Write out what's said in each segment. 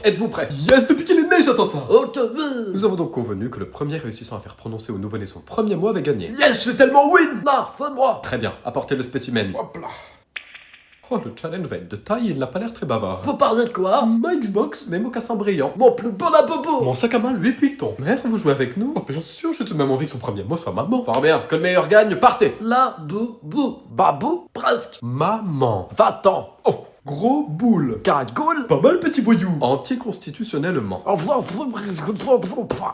êtes-vous prêts? Yes, depuis qu'il est né, j'attends ça. Ok, oui. Nous avons donc convenu que le premier réussissant à faire prononcer au nouveau-né son premier mot avait gagné. Yes, je vais tellement win. Non, c'est moi. Très bien, apportez le spécimen. Hop là. Oh, le challenge va être de taille et il n'a pas l'air très bavard. Faut parler de quoi? Ma Xbox, mes mocassins brillants. Mon plus bon à bobo. Mon sac à main, lui Vuitton. Mère, vous jouez avec nous? Oh, bien sûr, j'ai tout de même envie que son premier mot soit maman. Fort bien, que le meilleur gagne, partez. La boubou. Babou? Presque. Maman. Va-t'en. Oh, gros boule. Cagoule. Pas mal, petit voyou. Anticonstitutionnellement. Oh,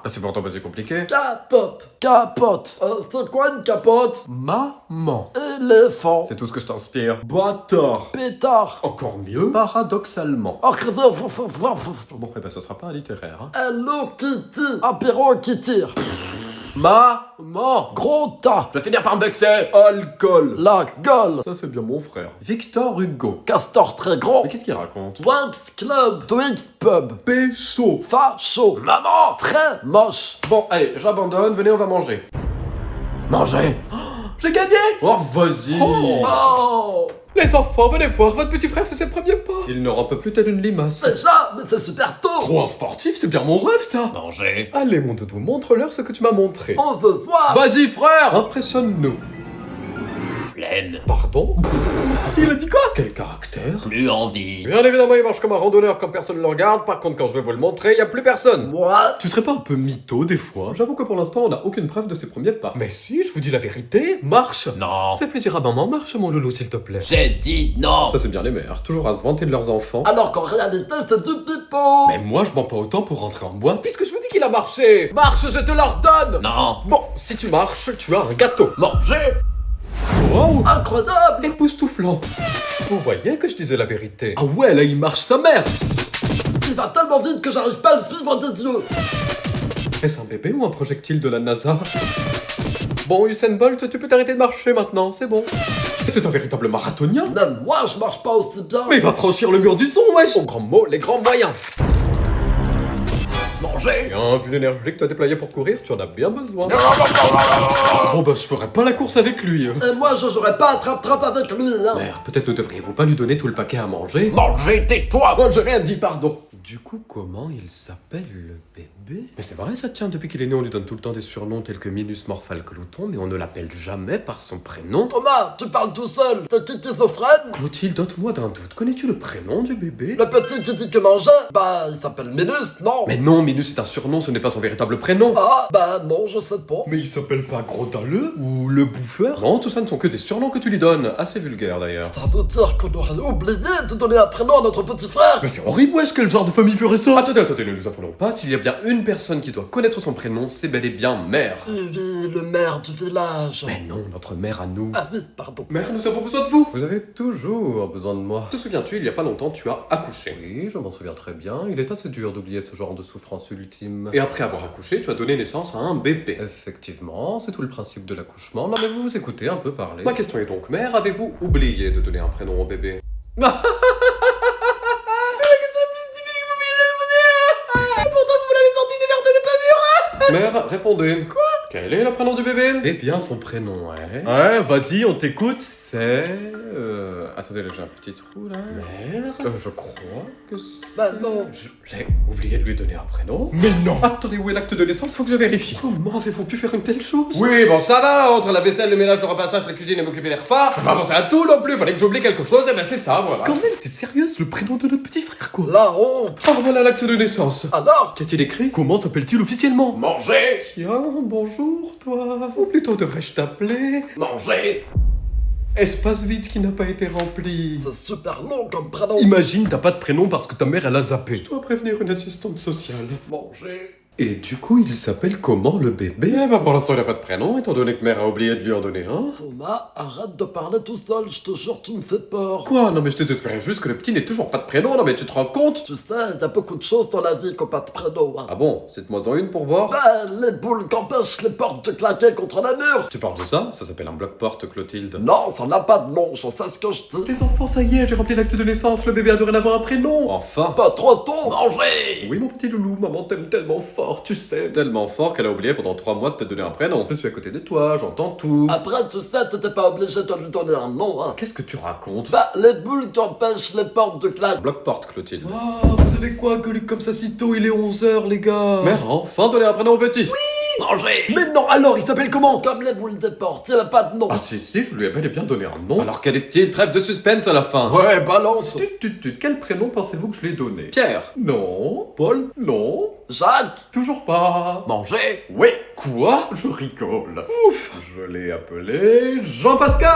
C'est pourtant pas si compliqué. Capote. Capote. C'est quoi une capote? Maman. Éléphant. C'est tout ce que je t'inspire. Bâtard. Pétard. Encore mieux. Paradoxalement. Oh, Bon, eh ben, ce sera pas un littéraire, hein. Hello Kitty. Apéro qui tire. Maman. Gros tas. Je vais finir par me vexer. Alcool. La gueule. Ça, c'est bien mon frère. Victor Hugo. Castor très gros. Mais qu'est-ce qu'il raconte? Wax Club. Twix Pub. Pécho. Facho. Maman. Très moche. Bon, allez, j'abandonne, venez, on va manger. Manger. J'ai gagné. Oh, vas-y. Oh. Les enfants, venez voir, votre petit frère faisait le premier pas. Il ne rampe plus tel une limace. Déjà, mais c'est super tôt. Trop un sportif, c'est bien mon rêve, ça. Manger. Allez, mon doudou, montre-leur ce que tu m'as montré. On veut voir. Vas-y, frère. Impressionne-nous. Flemme. Pardon? Il a dit quoi? Quel caractère? Plus envie. Bien évidemment, il marche comme un randonneur quand personne ne le regarde. Par contre, quand je vais vous le montrer, il n'y a plus personne. Moi. Tu serais pas un peu mytho des fois? J'avoue que pour l'instant, on n'a aucune preuve de ses premiers pas. Mais si, je vous dis la vérité, marche. Non. Fais plaisir à maman, marche mon loulou s'il te plaît. J'ai dit non. Ça c'est bien les mères, toujours à se vanter de leurs enfants. Alors qu'en réalité, c'est du pipeau. Mais moi je mens pas autant pour rentrer en boîte. Puisque je vous dis qu'il a marché. Marche, je te l'ordonne. Non. Bon, si tu marches, tu as un gâteau. Manger. Wow. Incroyable. Époustouflant. Vous voyez que je disais la vérité. Ah ouais, là il marche sa mère. Il va tellement vite que j'arrive pas à le suivre des yeux. Est-ce un bébé ou un projectile de la NASA? Bon, Usain Bolt, tu peux t'arrêter de marcher maintenant, c'est bon. C'est un véritable marathonien. Même moi, je marche pas aussi bien. Mais il va franchir le mur du son, wesh. Au grand mot, les grands moyens. Manger. Bien, vu l'énergie que t'as déployée pour courir, tu en as bien besoin. Bon bah, je ferai pas la course avec lui. Et moi, je jouerai pas à trap-trap avec lui, hein. Mère, peut-être ne devriez-vous pas lui donner tout le paquet à manger? Manger, tais-toi. Moi, j'ai rien dit, pardon. Du coup, comment il s'appelle le bébé? Mais c'est vrai, ça tient, depuis qu'il est né, on lui donne tout le temps des surnoms tels que Minus Morphal Glouton, mais on ne l'appelle jamais par son prénom. Thomas, tu parles tout seul. T'es qui schizophrène? Clotilde, dote-moi d'un doute. Connais-tu le prénom du bébé? Le petit qui dit que manger? Bah, il s'appelle Minus, non? Mais non, Minus est un surnom, ce n'est pas son véritable prénom. Ah, bah non, je sais pas. Mais il s'appelle pas Gros Dalleux ou Le Bouffeur? Non, tout ça ne sont que des surnoms que tu lui donnes. Assez vulgaire d'ailleurs. Ça veut dire qu'on aurait oublié de donner un prénom à notre petit frère. Mais c'est horrible, wesh, quel genre de famille ferait ça? Attendez, ne nous affolons pas. S'il y a bien une personne qui doit connaître son prénom, c'est bel et bien Mère. Oui, le maire du village. Mais non, notre mère à nous. Ah oui, pardon. Mère, nous avons besoin de vous. Vous avez toujours besoin de moi. Te souviens-tu, il y a pas longtemps, tu as accouché. Oui, je m'en souviens très bien. Il est assez dur d'oublier ce genre de souffrance ultime. Et après avoir accouché, tu as donné naissance à un bébé. Effectivement, c'est tout le principe de l'accouchement. Non mais vous vous écoutez un peu parler. Ma question est donc, Mère, avez-vous oublié de donner un prénom au bébé? Mère, répondez. Quoi? Quel est le prénom du bébé? Eh bien, son prénom est... Ouais, vas-y, on t'écoute. C'est... Attendez, là, j'ai un petit trou, là. Mère? Je crois que c'est... Bah non. J'ai oublié de lui donner un prénom. Mais non! Attendez, où est l'acte de naissance? Faut que je vérifie. Comment avez-vous pu faire une telle chose? Oui, bon, ça va, entre la vaisselle, le ménage, le repassage, la cuisine et m'occuper des repas. Je peux pas penser à tout non plus, fallait que j'oublie quelque chose, et ben c'est ça, voilà. Quand même, t'es sérieuse? Le prénom de notre petit frère, quoi? La honte. Ah, voilà l'acte de naissance. Alors? Qu'a-t-il écrit? Comment s'appelle-t-il officiellement? Manger. Tiens, bonjour, toi. Ou plutôt devrais-je t'appeler... Manger. Espace vide qui n'a pas été rempli. C'est super long comme prénom. Imagine, t'as pas de prénom parce que ta mère, elle a zappé. Je dois prévenir une assistante sociale. Manger. Et du coup, il s'appelle comment le bébé? Eh ben pour l'instant, il a pas de prénom, étant donné que mère a oublié de lui en donner un. Thomas, arrête de parler tout seul, je te jure, tu me fais peur. Quoi? Non mais je t'espérais juste que le petit n'ait toujours pas de prénom, non mais tu te rends compte? Tu sais, il y a beaucoup de choses dans la vie qui n'ont pas de prénom, hein. Ah bon? Cite-moi-en une pour voir. Bah, les boules qu'empêchent les portes de claquer contre la mur. Tu parles de ça? Ça s'appelle un bloc-porte, Clotilde. Non, ça n'a pas de nom, je sais ce que je dis. Les enfants, ça y est, j'ai rempli l'acte de naissance, le bébé a dorénavant un prénom. Enfin. Pas trop tôt. Manger. Oui mon petit loulou, maman t'aime tellement fort. fort, tu sais. Tellement fort qu'elle a oublié pendant 3 mois de te donner un prénom. Je suis à côté de toi, j'entends tout. Après tout ça, t'étais pas obligé de lui donner un nom, hein. Qu'est-ce que tu racontes? Bah, les boules qui empêchent les portes de classe. Bloc-porte, Clotilde. Oh, vous savez quoi, Colique comme ça si tôt, il est 11h, les gars. Mère, enfin donner un prénom au petit. Manger. Mais non, alors, il s'appelle comment? Comme les boules des portes, il a pas de nom. Ah si, je lui ai bel et bien donné un nom. Alors quel est-il? Trêve de suspense à la fin. Ouais, balance. Quel prénom pensez-vous que je lui ai donné? Pierre. Non. Paul. Non. Jacques. Toujours pas. Manger. Oui. Quoi? Je rigole. Ouf. Je l'ai appelé Jean-Pascal.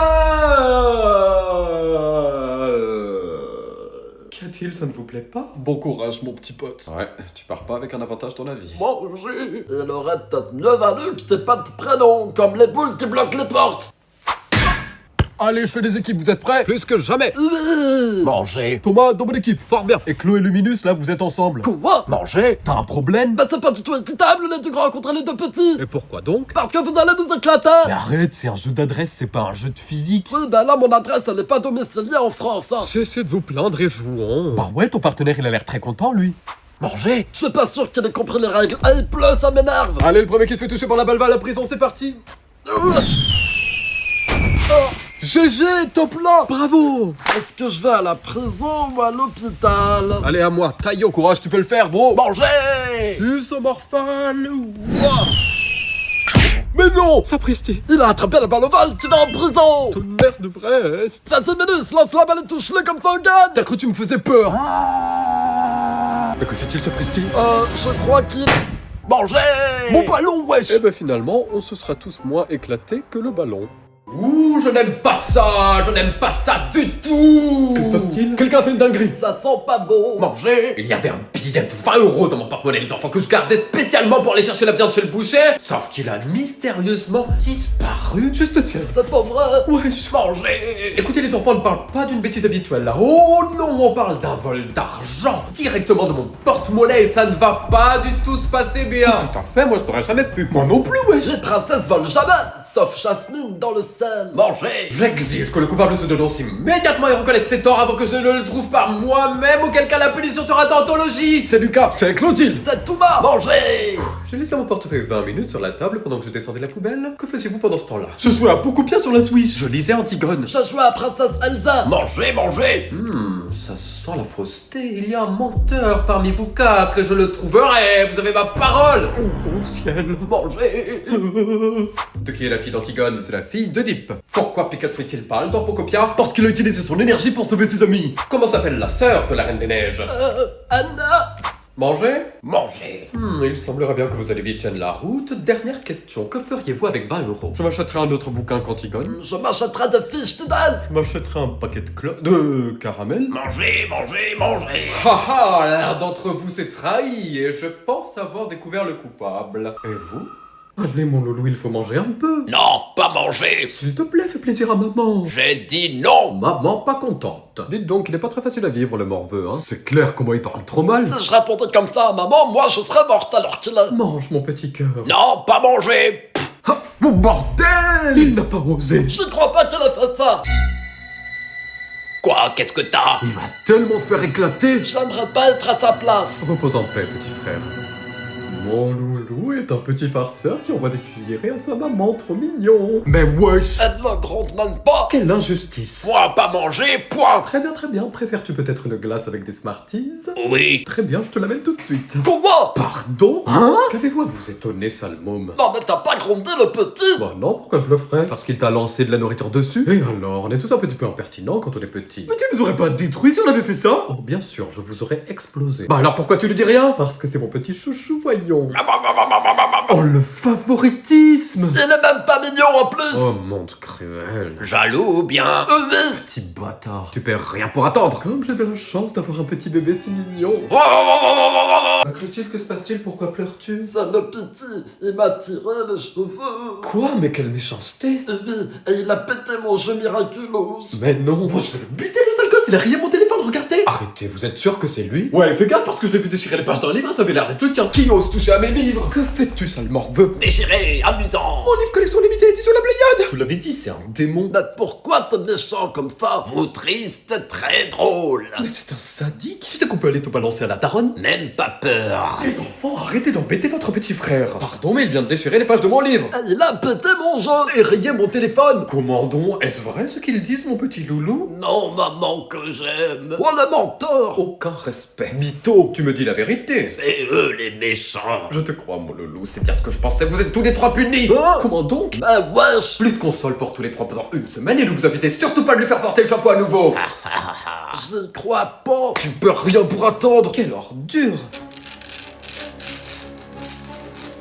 Qu'y a-t-il? Ça ne vous plaît pas? Bon courage, mon petit pote. Ouais, tu pars pas avec un avantage dans la vie. Manger. Il aurait peut-être mieux valu que t'aies pas de prénom, comme les boules qui bloquent les portes. Allez, je fais des équipes, vous êtes prêts? Plus que jamais. Oui. Manger. Thomas, dans mon équipe, fort bien. Et Chloé et Luminus, là, vous êtes ensemble. Quoi? Manger. T'as un problème? Bah, c'est pas du tout équitable, les deux grands contre les deux petits. Et pourquoi donc? Parce que vous allez nous éclater. Mais arrête, c'est un jeu d'adresse, c'est pas un jeu de physique. Oui, bah là, mon adresse, elle est pas domiciliée en France, hein. Cessez de vous plaindre et jouons. Bah ouais, ton partenaire, il a l'air très content, lui. Manger. Je suis pas sûr qu'il ait compris les règles. Et plus, ça m'énerve. Allez, le premier qui se fait toucher par la balle va à la prison, c'est parti. GG, top là. Bravo. Est-ce que je vais à la prison ou à l'hôpital? Allez, à moi. Taillot, courage, tu peux le faire, bro. Manger. Suce au morphale. Mais non, sapristi. Il a attrapé la balle au vol, tu vas en prison. Tonnerre de Brest. 7 minutes, lance la balle et touche-le comme ça on gagne. T'as cru que tu me faisais peur? Mais que fait-il, sapristi? Je crois qu'il... Manger. Mon ballon, wesh. Eh ben finalement, on se sera tous moins éclatés que le ballon. Ouh, je n'aime pas ça. Je n'aime pas ça du tout. Que se passe-t-il? Quelqu'un a fait une dinguerie. Ça sent pas beau. Manger. Il y avait un billet de 20 € dans mon porte-monnaie, les enfants, que je gardais spécialement pour aller chercher la viande chez le boucher. Sauf qu'il a mystérieusement disparu. Juste tiens. C'est pas vrai. Wesh. Manger. Écoutez, les enfants, on ne parle pas d'une bêtise habituelle là. Oh non, on parle d'un vol D'argent directement de mon porte-monnaie et ça ne va pas du tout se passer bien. Tout à fait, moi je n'aurais jamais pu. Moi non plus, wesh. Les princesses volent jamais, sauf Jasmine dans le sel. Manger. J'exige que le coupable se dénonce immédiatement et reconnaisse ses torts avant que je ne le trouve par moi-même, auquel cas la punition sera d'anthologie. C'est Lucas, c'est Clotilde. C'est Thomas. Manger. J'ai laissé mon portefeuille 20 minutes sur la table pendant que je descendais la poubelle. Que faisiez-vous pendant ce temps-là? Je jouais à beaucoup bien sur la Switch. Je lisais Antigone. Je joue à Princesse Elsa. Manger, manger. Ça sent la fausseté. Il y a un menteur parmi vous quatre et je le trouverai. Vous avez ma parole. Oh ciel. Manger. De qui est la fille d'Antigone? C'est la fille d'Oedipe. Pourquoi Pikachu est-il pâle dans Pocopia? Parce qu'il a utilisé son énergie pour sauver ses amis. Comment s'appelle la sœur de la Reine des Neiges? Anna. Manger? Manger. Il semblerait bien que vous allez vite tienne la route. Dernière question, que feriez-vous avec 20 €? Je m'achèterai un autre bouquin qu'Antigone. Je m'achèterai des fiches d'idole. Je m'achèterai un paquet de caramel. Manger, manger, manger. Haha, l'un d'entre vous s'est trahi et je pense avoir découvert le coupable. Et vous? Allez mon loulou, il faut manger un peu. Non, pas manger. S'il te plaît, fais plaisir à maman. J'ai dit non. Maman pas contente. Dites donc, il est pas très facile à vivre le morveux, hein. C'est clair comment il parle trop mal. Si je répondais comme ça à maman, moi je serais morte alors qu'il est. Mange mon petit cœur. Non, pas manger. Ah, mon bordel! Il n'a pas osé. Je crois pas qu'il ait fait ça. Quoi? Qu'est-ce que t'as? Il va tellement se faire éclater. J'aimerais pas être à sa place. Repose en paix, petit frère. Mon loulou est un petit farceur qui envoie des cuillerées à sa maman, trop mignon. Mais wesh! Elle ne gronde même pas. Quelle injustice! Point, pas manger, point. Très bien, très bien. Préfères-tu peut-être une glace avec des Smarties? Oui. Très bien, je te l'amène tout de suite. Comment? Pardon? Hein? Qu'avez-vous à vous étonner, sale môme? Non mais t'as pas grondé le petit. Bah non, pourquoi je le ferais? Parce qu'il t'a lancé de la nourriture dessus? Et alors, on est tous un petit peu impertinents quand on est petit. Mais tu nous aurais pas détruits si on avait fait ça? Oh, bien sûr, je vous aurais explosé. Bah alors pourquoi tu lui dis rien? Parce que c'est mon petit chouchou, voyons. Oh, le favoritisme! Il est même pas mignon en plus. Oh, monde cruel. Jaloux ou bien? Oui. Petit bâtard. Tu perds rien pour attendre. Comme j'ai de la chance d'avoir un petit bébé si mignon. Bah Clotilde, que se passe-t-il? Pourquoi pleures-tu? Ça me pitié. Il m'a tiré les cheveux. Quoi? Mais quelle méchanceté! Oui, et il a pété mon jeu miraculous. Mais non, moi je vais le buter, le sale gosse! chose, il a rayé mon téléphone, regardez. Arrêtez, vous êtes sûr que c'est lui? Ouais, fais gaffe parce que je l'ai vu déchirer les pages d'un livre, ça avait l'air d'être le tien. Qui ose toucher à mes livres? Que fais-tu, sale morveux? Déchiré, amusant. Mon livre collection limitée, édition La Pléiade! Tu l'avais dit, c'est un démon. Mais pourquoi t'es méchant comme ça? Vous triste, très drôle. Mais c'est un sadique. Tu sais qu'on peut aller te balancer à la daronne? Même pas peur. Les enfants, arrêtez d'embêter votre petit frère. Pardon, mais il vient de déchirer les pages de mon livre! Il a pété mon jeu. Et rayer mon téléphone. Comment donc? Est-ce vrai ce qu'ils disent, mon petit loulou? Non, maman que j'aime. Oh, le menteur. Aucun respect. Mytho, tu me dis la vérité. C'est eux les méchants. Je te crois, mon loulou, c'est bien ce que je pensais, vous êtes tous les trois punis. Comment donc? Bah wesh. Plus de console pour tous les trois pendant une semaine et je vous invite surtout pas à lui faire porter le chapeau à nouveau. Je crois pas. Tu peux rien pour attendre. Quelle ordure!